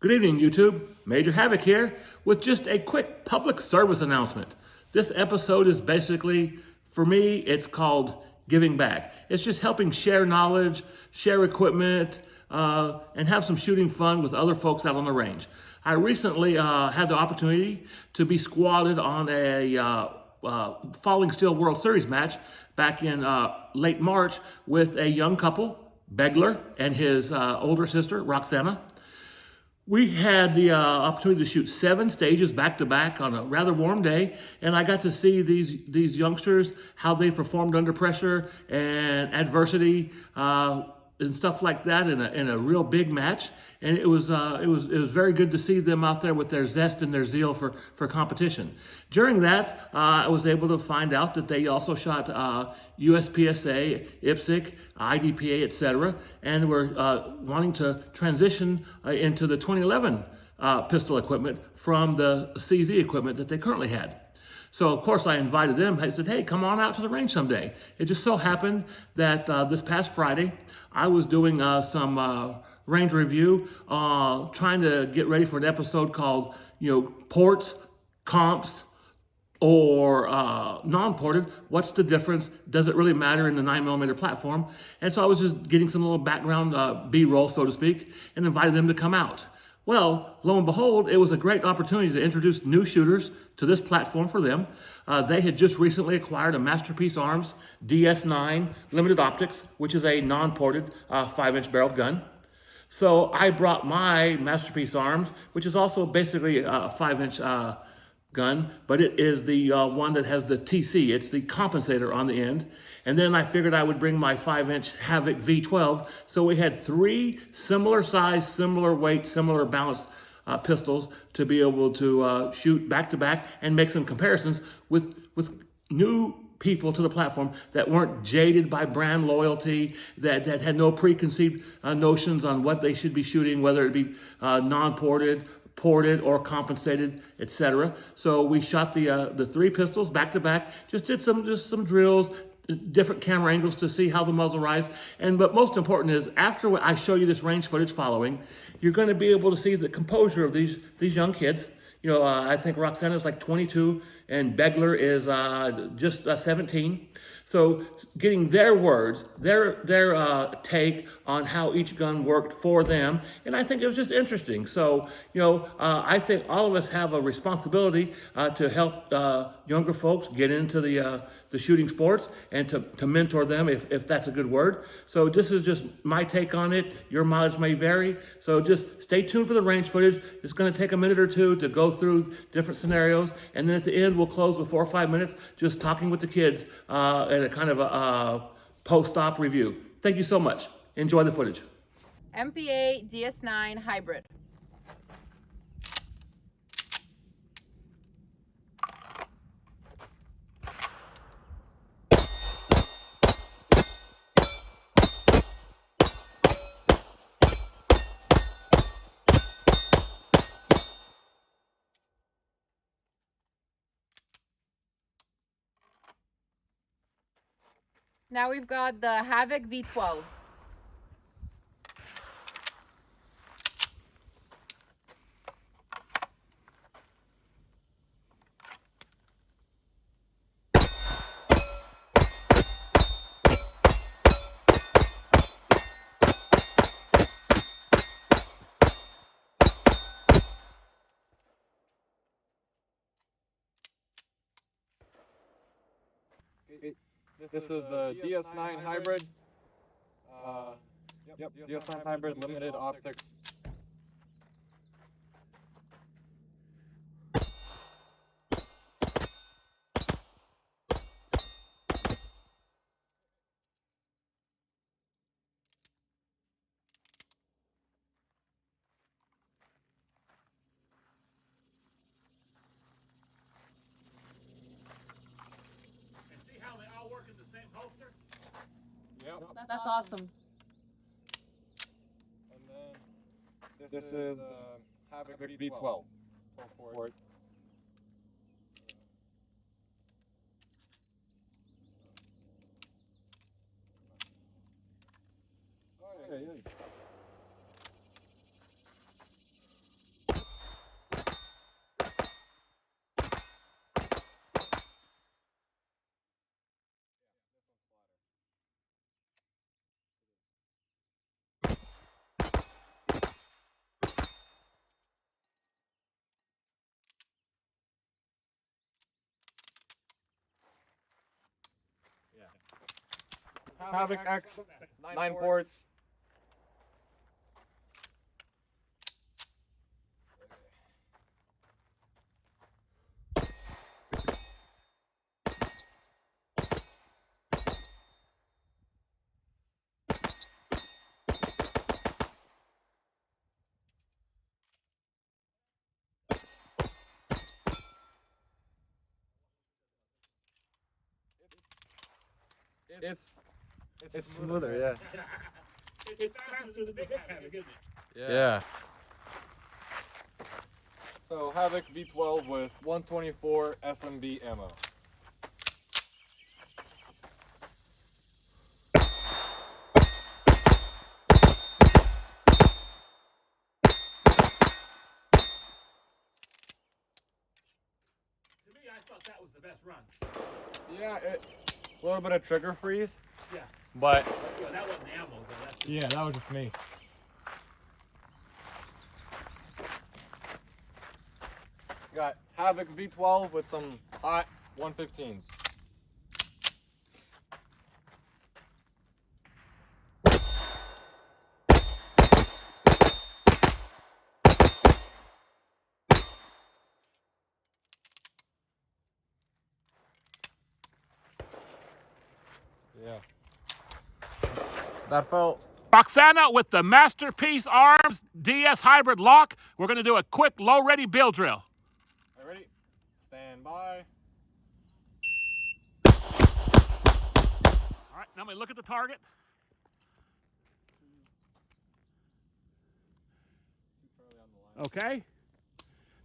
Good evening, YouTube. Major Havoc here with just a quick public service announcement. This episode is basically, for me, it's called Giving Back. It's just helping share knowledge, share equipment, and have some shooting fun with other folks out on the range. I recently had the opportunity to be squatted on a Falling Steel World Series match back in late March with a young couple, Beglar and his older sister, Roksana. We had the opportunity to shoot 7 stages back to back on a rather warm day, and I got to see these youngsters, how they performed under pressure and adversity and stuff like that in a real big match. And it was very good to see them out there with their zest and their zeal for competition. During that, I was able to find out that they also shot USPSA, IPSC, IDPA, etc., and were wanting to transition into the 2011 pistol equipment from the CZ equipment that they currently had. So, of course, I invited them. I said, hey, come on out to the range someday. It just so happened that this past Friday, I was doing some range review, trying to get ready for an episode called, ports, comps, or non-ported. What's the difference? Does it really matter in the 9mm platform? And so I was just getting some little background B-roll, so to speak, and invited them to come out. Well, lo and behold, it was a great opportunity to introduce new shooters to this platform for them. They had just recently acquired a Masterpiece Arms DS9 limited optics, which is a non-ported 5-inch barreled gun. So I brought my Masterpiece Arms, which is also basically a 5-inch gun, but it is the one that has the TC. It's the compensator on the end. And then I figured I would bring my 5-inch Havoc V12. So we had 3 similar size, similar weight, similar balance pistols to be able to shoot back to back and make some comparisons with new people to the platform that weren't jaded by brand loyalty, that had no preconceived notions on what they should be shooting, whether it be non-ported, ported, or compensated, etc. So we shot the 3 pistols back to back, just did some drills, different camera angles to see how the muzzle rise. But most important is, after I show you this range footage following, you're going to be able to see the composure of these young kids. I think Roksana is like 22 and Beglar is just 17. So getting their words, their take on how each gun worked for them, and I think it was just interesting. So, I think all of us have a responsibility to help younger folks get into the shooting sports and to mentor them, if that's a good word. So this is just my take on it. Your mileage may vary. So just stay tuned for the range footage. It's going to take a minute or two to go through different scenarios. And then at the end, we'll close with 4 or 5 minutes just talking with the kids at a kind of a post-op review. Thank you so much. Enjoy the footage. MPA DS9 Hybrid. Now we've got the Havoc V12. This is the DS9 Hybrid. DS9 Hybrid limited optics. See how they all work in the same holster? Yep. That's awesome. And then this is Havoc V12. For it. Oh, yeah. Havoc X, 9 ports. It's smoother, yeah. It's faster than the Havoc, isn't it? Yeah. So Havoc V12 with 124 SMB ammo. To me, I thought that was the best run. Yeah, a little bit of trigger freeze, Yeah. but Yeah, that wasn't ammo, though. That's just... yeah, that was just me. Got Havoc V12 with some hot 115s. Yeah. That felt. Roksana with the Masterpiece Arms DS Hybrid Lock. We're going to do a quick low-ready build drill. All right, ready? Stand by. All right, now we look at the target. Okay.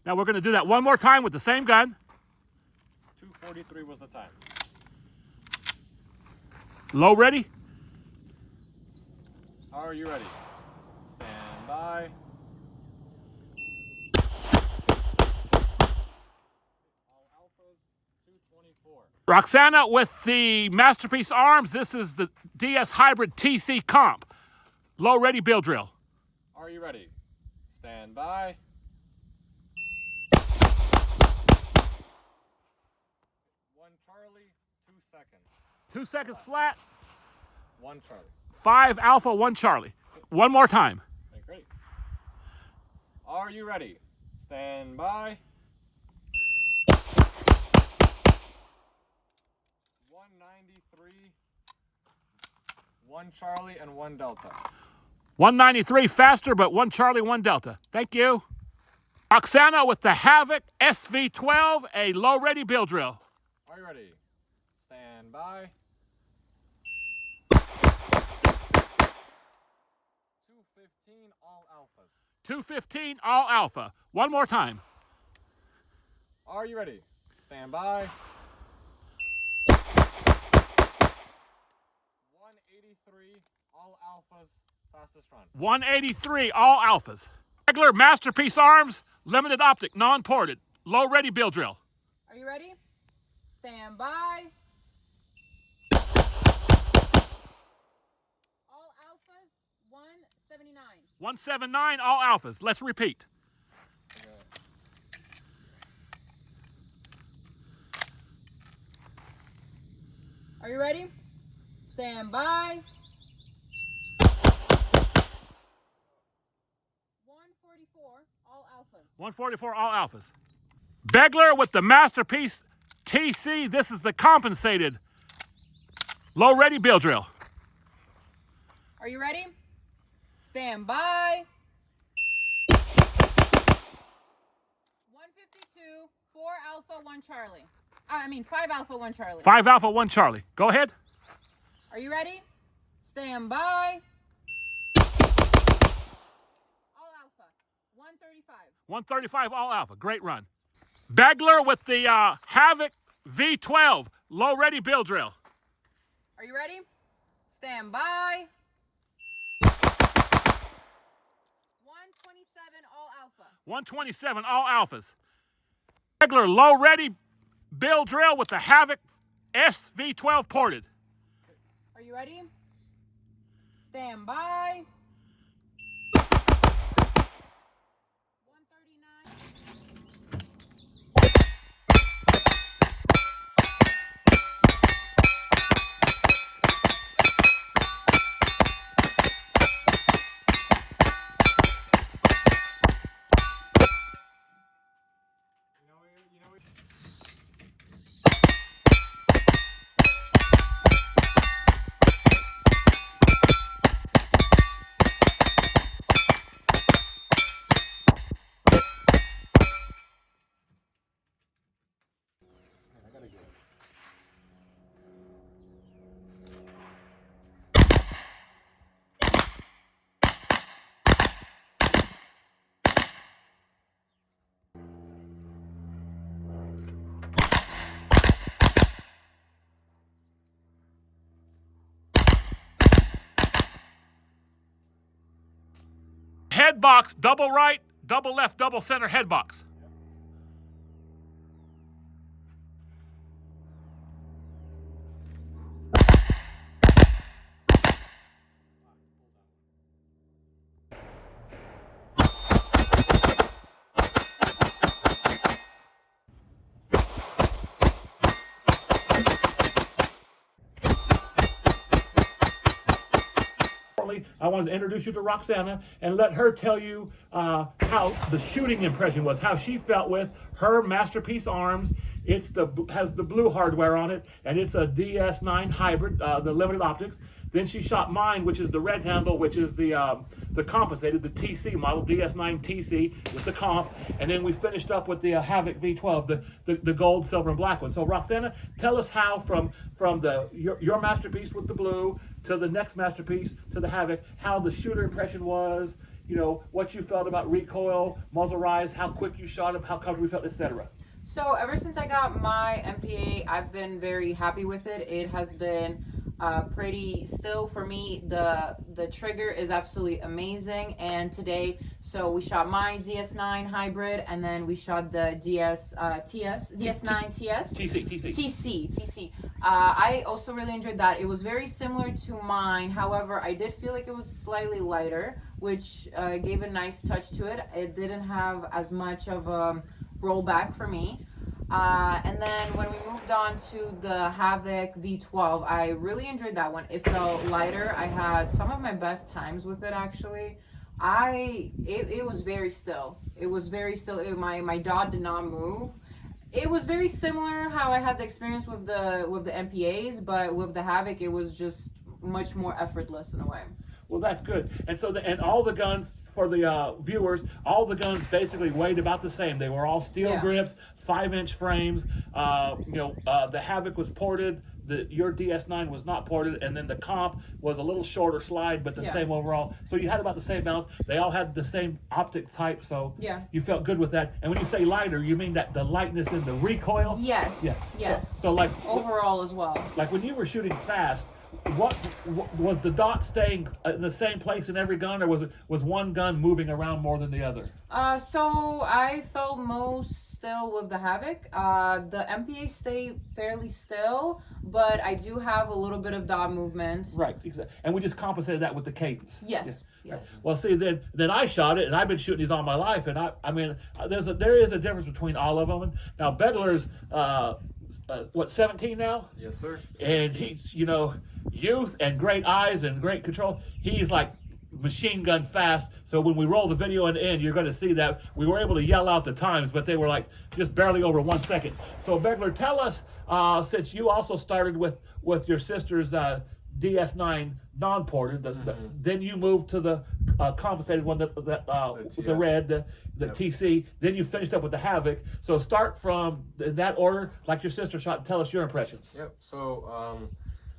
Now we're going to do that one more time with the same gun. 2:43 was the time. Low ready. Are you ready? Stand by. All alphas, 224. Roksana with the Masterpiece Arms. This is the DS Hybrid TC Comp. Low ready build drill. Are you ready? Stand by. 1 Charlie, 2 seconds. 2 seconds flat. 1 Charlie. 5 Alpha, 1 Charlie. One more time. Okay, great. Are you ready? Stand by. 193. 1 Charlie and 1 Delta. 193 faster, but 1 Charlie, 1 Delta. Thank you. Roksana with the Havoc SV12, a low ready build drill. Are you ready? Stand by. 215 all alphas. 215 all Alpha. One more time. Are you ready? Stand by. 183 all alphas. Fastest run. 183 all Alphas. Regular Masterpiece Arms, limited optic, non-ported, low ready build drill. Are you ready? Stand by. All alphas, 179. 179 all Alphas. Let's repeat. Are you ready? Stand by. 144, all alphas. 144 all Alphas. Beglar with the Masterpiece TC. This is the compensated low ready build drill. Are you ready? Stand by. 152, 4 Alpha, 1 Charlie. 5 Alpha, 1 Charlie. 5 Alpha, 1 Charlie. Go ahead. Are you ready? Stand by. All Alpha, 135. 135 all Alpha. Great run. Beglar with the Havoc V12 low ready build drill. Are you ready? Stand by. 127, all Alpha. 127 all Alphas. Beglar low ready build drill with the Havoc SV12 ported. Are you ready? Stand by. 139. head box, double right, double left, double center head box. I wanted to introduce you to Roksana and let her tell you how the shooting impression was, how she felt with her Masterpiece arms. Has the blue hardware on it, and it's a DS9 hybrid, the limited optics. Then she shot mine, which is the red handle, which is the compensated, the TC model, DS9 TC with the comp. And then we finished up with the Havoc V12, the gold, silver, and black one. So Roksana, tell us how from your Masterpiece with the blue to the next Masterpiece to the Havoc, how the shooter impression was, what you felt about recoil, muzzle rise, how quick you shot him, how comfortable you felt, etc. So ever since I got my MPA, I've been very happy with it. It has been pretty still for me. The trigger is absolutely amazing. And today, so we shot my DS9 hybrid, and then we shot the DS9 TS. TC. I also really enjoyed that. It was very similar to mine. However, I did feel like it was slightly lighter, which gave a nice touch to it. It didn't have as much of a rollback for me. And then when we moved on to the Havoc V12, I really enjoyed that one. It felt lighter. I had some of my best times with it, actually. It was very still. It was very still. My dot did not move. It was very similar how I had the experience with the MPAs, but with the Havoc, it was just much more effortless in a way. Well, that's good. And so, and all the guns for the viewers, all the guns basically weighed about the same. They were all steel grips, 5-inch frames. The Havoc was ported. Your DS9 was not ported, and then the comp was a little shorter slide, but the same overall. So you had about the same balance. They all had the same optic type, so you felt good with that. And when you say lighter, you mean that the lightness in the recoil? Yes. Yeah. Yes. So like overall as well. Like when you were shooting fast, what was the dot staying in the same place in every gun, or was one gun moving around more than the other? So I felt most still with the Havoc. The MPA stay fairly still, but I do have a little bit of dot movement. Right, exactly. And we just compensated that with the cadence. Yes. Well, see, then I shot it, and I've been shooting these all my life, and I mean, there is a difference between all of them. And now Beglar's 17 now? Yes, sir. And he's youth and great eyes and great control. He's like machine gun fast. So when we roll the video in the end, you're going to see that we were able to yell out the times, but they were like just barely over 1 second. So Beglar, tell us, since you also started with your sister's DS9 non-ported, then you moved to the compensated one, the red, the TC. Then you finished up with the Havoc. So start from in that order, like your sister shot, and tell us your impressions. Yep. So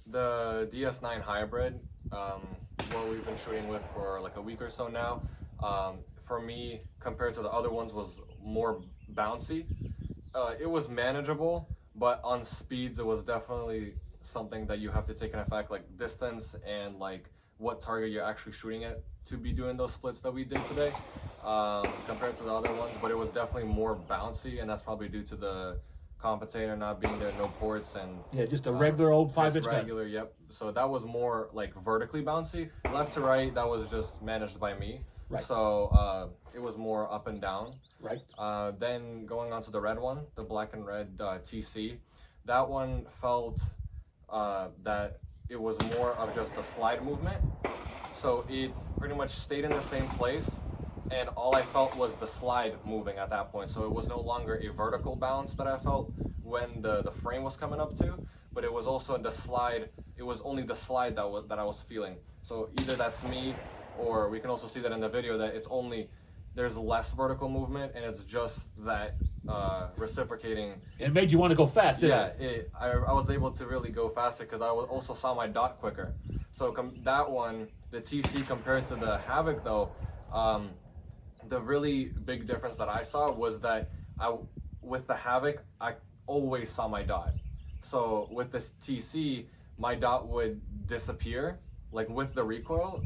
the DS9 hybrid, what we've been shooting with for like a week or so now, for me, compared to the other ones, was more bouncy. It was manageable, but on speeds, it was definitely something that you have to take in effect, like distance and like what target you're actually shooting at to be doing those splits that we did today, compared to the other ones. But it was definitely more bouncy, and that's probably due to the compensator not being there, no ports, and just a regular old 5-inch gun. Regular, yep. So that was more like vertically bouncy. Left to right, that was just managed by me. Right. So it was more up and down. Right. Then going on to the red one, the black and red TC, that one felt that it was more of just a slide movement. So it pretty much stayed in the same place, and all I felt was the slide moving at that point. So it was no longer a vertical bounce that I felt when the frame was coming up to, but it was also the slide. It was only the slide that I was feeling. So either that's me, or we can also see that in the video that there's less vertical movement, and it's just that reciprocating. It made you want to go fast, didn't it? I was able to really go faster because I also saw my dot quicker. So that one, the TC compared to the Havoc though, the really big difference that I saw was that with the Havoc, I always saw my dot. So with this TC, my dot would disappear, like with the recoil.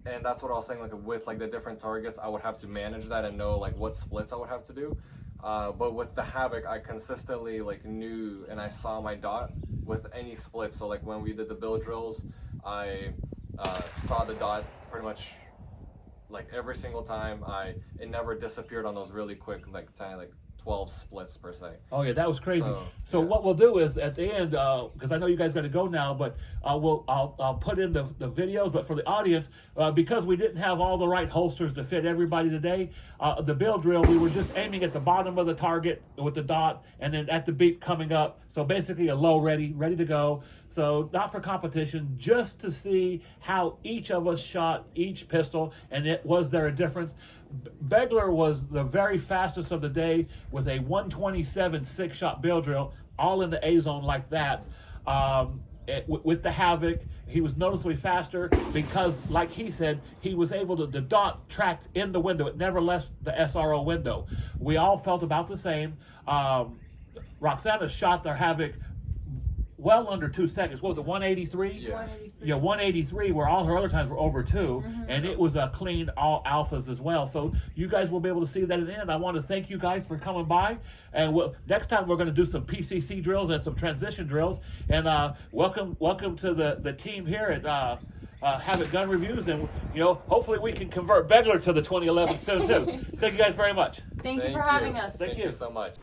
and that's what I was saying, like with like the different targets, I would have to manage that and know like what splits I would have to do. But with the Havoc, I consistently like knew and I saw my dot with any split. So like when we did the bill drills, I saw the dot pretty much like every single time. It never disappeared on those really quick like 12 splits per se. Oh yeah, that was crazy. So yeah. what we'll do is at the end, because I know you guys got to go now, but I'll put in the videos. But for the audience, because we didn't have all the right holsters to fit everybody today, the bill drill, we were just aiming at the bottom of the target with the dot, and then at the beep coming up. So basically a low ready to go. So not for competition, just to see how each of us shot each pistol, and was there a difference? Beglar was the very fastest of the day with a 127 6-shot bill drill, all in the A zone like that. With the Havoc, he was noticeably faster because, like he said, he was able to, the dot tracked in the window. It never left the SRO window. We all felt about the same. Roksana shot their Havoc well under 2 seconds. What was it, 183? Yeah. 183. Yeah, 183, where all her other times were over 2, and it was a clean all alphas as well. So you guys will be able to see that at the end. I want to thank you guys for coming by, and next time we're going to do some PCC drills and some transition drills. And welcome to the team here at Havoc Gun Reviews, and hopefully we can convert Beglar to the 2011 soon too. Thank you guys very much. Thank you for having us. Thank you so much.